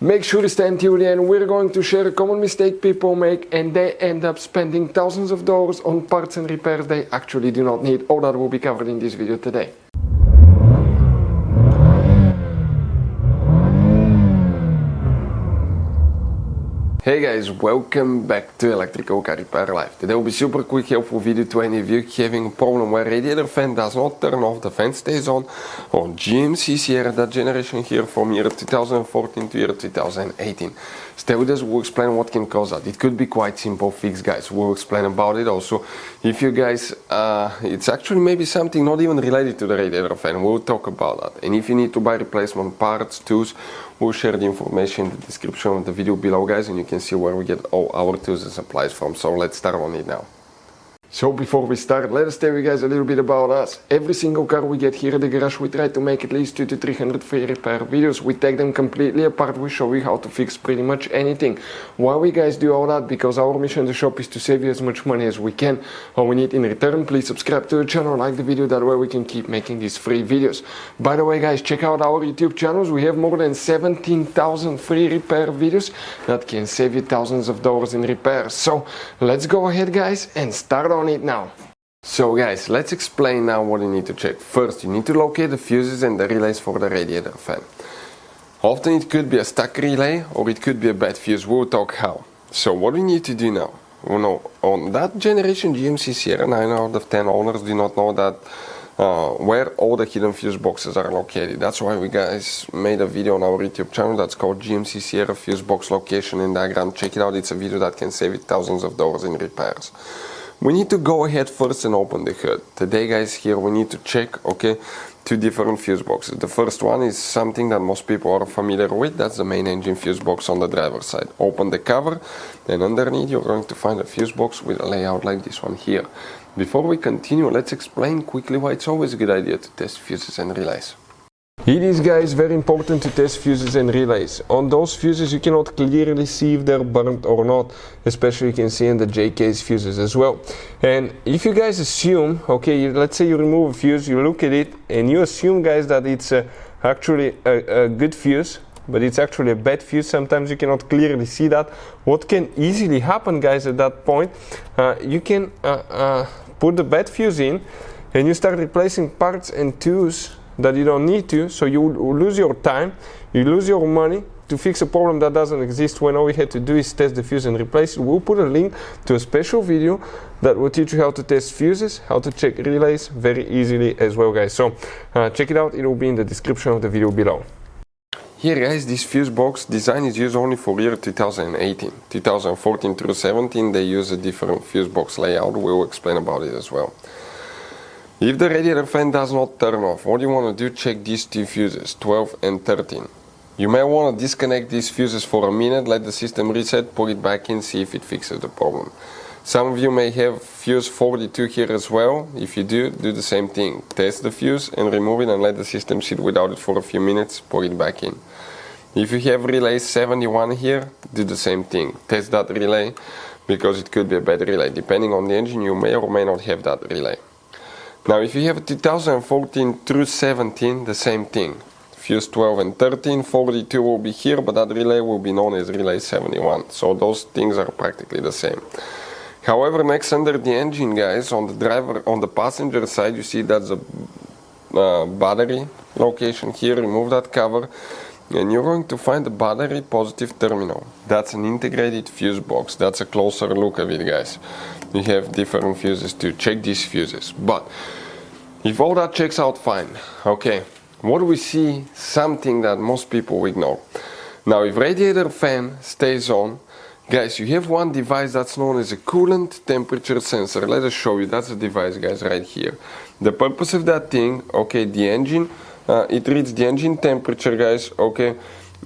Make sure to stay until the end. We're going to share a common mistake people make and they end up spending thousands of dollars on parts and repairs they actually do not need. All that will be covered in this video today. Hey guys, welcome back to Electrical Car Repair Live. Today will be super quick, helpful video to any of you having a problem where radiator fan does not turn off, the fan stays on GMC SIERRA, that generation here from year 2014 to year 2018. Stay with us, we'll explain what can cause that. It could be quite simple fix, guys. We'll explain about it also. If you guys, it's actually maybe something not even related to the radiator fan, we'll talk about that. And if you need to buy replacement parts, tools, we'll share the information in the description of the video below, guys, and you can see where we get all our tools and supplies from. So let's start on it now. So before we start, let us tell you guys a little bit about us. Every single car we get here at the garage, we try to make at least 200 to 300 free repair videos. We take them completely apart, we show you how to fix pretty much anything. Why we guys do all that? Because our mission in the shop is to save you as much money as we can. All we need in return, please subscribe to the channel, like the video, that way we can keep making these free videos. By the way guys, check out our YouTube channels. We have more than 17,000 free repair videos that can save you thousands of dollars in repairs. So let's go ahead guys and start on it now. So guys, let's explain now what you need to check. First, you need to locate the fuses and the relays for the radiator fan. Often it could be a stuck relay or it could be a bad fuse. We'll talk how. So what we need to do now, you know, on that generation GMC SIERRA, 9 out of 10 owners do not know that where all the hidden fuse boxes are located. That's why we guys made a video on our YouTube channel that's called GMC SIERRA Fuse Box Location and Diagram. Check it out, it's a video that can save you thousands of dollars in repairs. We need to go ahead first and open the hood. Today guys, here we need to check, okay, two different fuse boxes. The first one is something that most people are familiar with. That's the main engine fuse box on the driver's side. Open the cover and underneath you're going to find a fuse box with a layout like this one here. Before we continue, let's explain quickly why it's always a good idea to test fuses and relays. It is guys very important to test fuses and relays. On those fuses you cannot clearly see if they're burnt or not, especially you can see in the J-case fuses as well. And if you guys assume, okay, let's say you remove a fuse, you look at it and you assume guys that it's actually a good fuse, but it's actually a bad fuse, sometimes you cannot clearly see that. What can easily happen guys at that point, you can put the bad fuse in and you start replacing parts and tools that you don't need to, so you lose your time, you lose your money to fix a problem that doesn't exist when all we had to do is test the fuse and replace it. We'll put a link to a special video that will teach you how to test fuses, how to check relays very easily as well guys. So check it out, it will be in the description of the video below. Here guys, this fuse box design is used only for year 2018. 2014 through 17 they use a different fuse box layout, we will explain about it as well. If the radiator fan does not turn off, what you want to do, check these two fuses, 12 and 13. You may want to disconnect these fuses for a minute, let the system reset, put it back in, see if it fixes the problem. Some of you may have fuse 42 here as well. If you do the same thing. Test the fuse and remove it and let the system sit without it for a few minutes, put it back in. If you have relay 71 here, do the same thing. Test that relay because it could be a bad relay. Depending on the engine, you may or may not have that relay. Now if you have 2014 through 17, the same thing. Fuse 12 and 13, 42 will be here, but that relay will be known as relay 71. So those things are practically the same. However, next under the engine guys, on the passenger side, you see that's a battery location here. Remove that cover and you're going to find the battery positive terminal. That's an integrated fuse box. That's a closer look of it guys. We have different fuses to check these fuses, but if all that checks out fine, okay, what do we see? Something that most people ignore. Now if radiator fan stays on, guys, you have one device that's known as a coolant temperature sensor. Let us show you, that's the device guys right here. The purpose of that thing, okay, the engine, it reads the engine temperature guys, okay,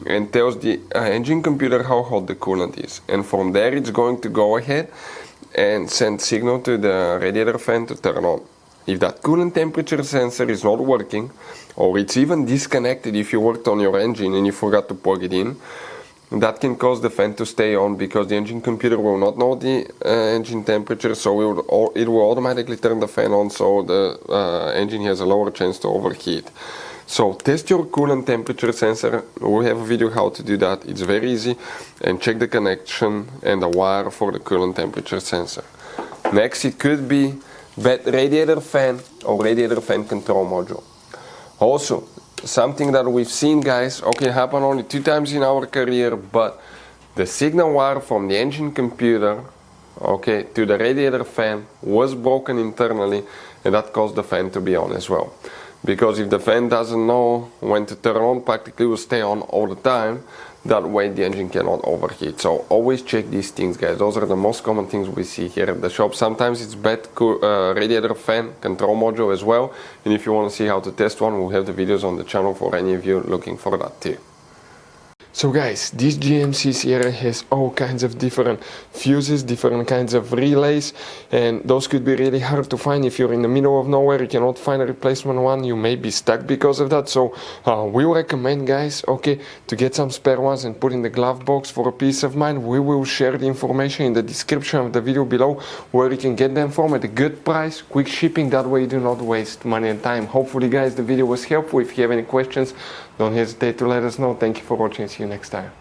and tells the engine computer how hot the coolant is, and from there it's going to go ahead and send signal to the radiator fan to turn on. If that coolant temperature sensor is not working, or it's even disconnected if you worked on your engine and you forgot to plug it in, that can cause the fan to stay on because the engine computer will not know the engine temperature, so it will automatically turn the fan on, so the engine has a lower chance to overheat. So test your coolant temperature sensor. We have a video how to do that. It's very easy. And check the connection and the wire for the coolant temperature sensor. Next, it could be bad radiator fan or radiator fan control module. Also, something that we've seen, guys, okay, happen only 2 times in our career, but the signal wire from the engine computer, okay, to the radiator fan was broken internally, and that caused the fan to be on as well. Because if the fan doesn't know when to turn on, practically will stay on all the time. That way the engine cannot overheat. So always check these things, guys. Those are the most common things we see here at the shop. Sometimes it's bad radiator fan control module as well. And if you want to see how to test one, we'll have the videos on the channel for any of you looking for that too. So guys, this GMC SIERRA has all kinds of different fuses, different kinds of relays, and those could be really hard to find. If you're in the middle of nowhere, you cannot find a replacement one, you may be stuck because of that. So we recommend, guys, okay, to get some spare ones and put in the glove box for a peace of mind. We will share the information in the description of the video below where you can get them from at a good price, quick shipping, that way you do not waste money and time. Hopefully, guys, the video was helpful. If you have any questions, don't hesitate to let us know. Thank you for watching. See you next time.